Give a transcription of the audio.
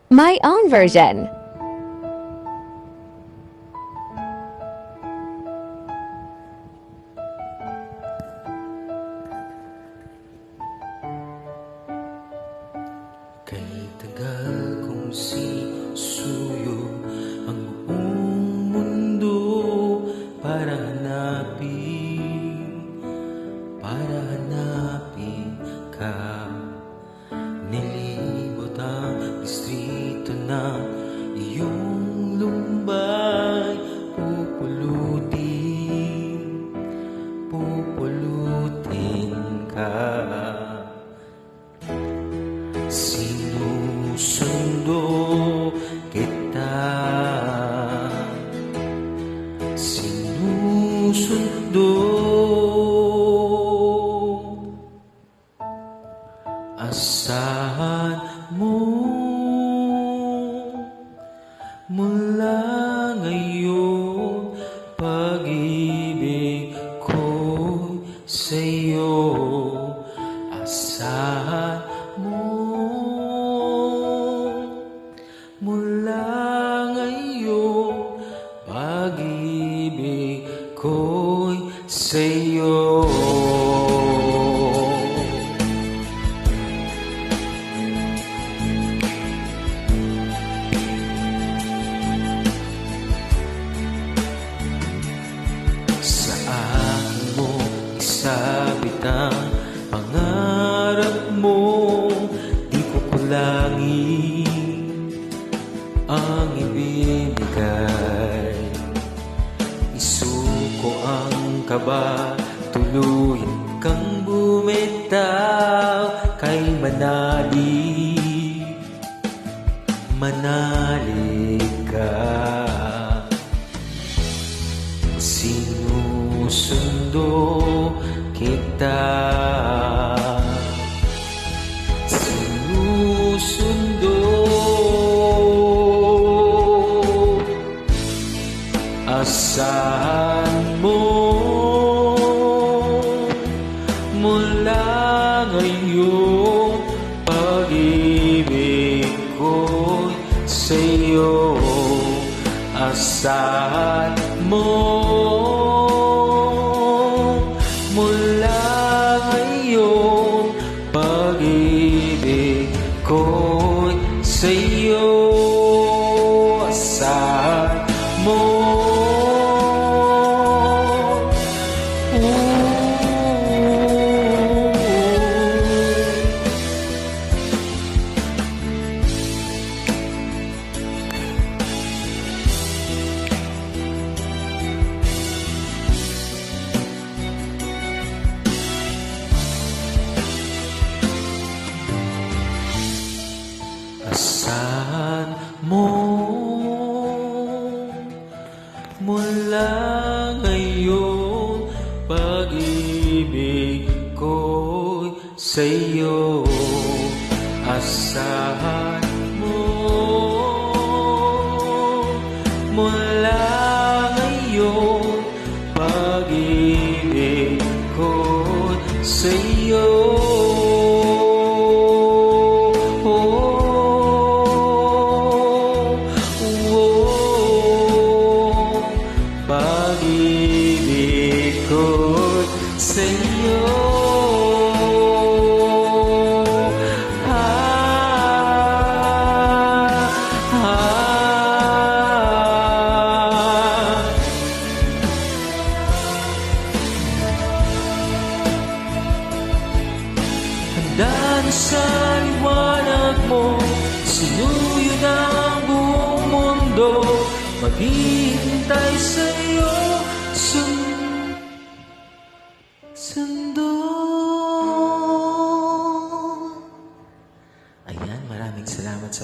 My own version. Kay tagal kong sinusuyo ang buong mundo para hanapin ka. Nilibot ang distrito ng iyong lumbay, pupulutin ka. Sinusundo kita, asahan mo mula ngayon, pag-ibig ko'y sa'yo. Asahan mo mula ngayon, pag-ibig ko'y sa'yo. Sa akin mo isabit ang pangarap mo, di ko kulangin ang ibinigay. Isuko ang kaba, tuluyan kang bumitaw, kay manalig ka. Sinusundo kita, asahan mo mula ngayon, pag-ibig ko'y sa'yo. Asahan mo mula ngayon, pag-ibig ko'y sa'yo. Asahan mo asahan mo mula ngayon, pag-ibig ko'y sa'yo. Asahan mo mula ngayon, pag-ibig ko'y sa'yo. Pag-ibig ko'y sa'yo. Handa na sa liwanag mo, sinuyo ng buong mundo, maghihintay sa'yo, sundo. Ayan, maraming salamat sa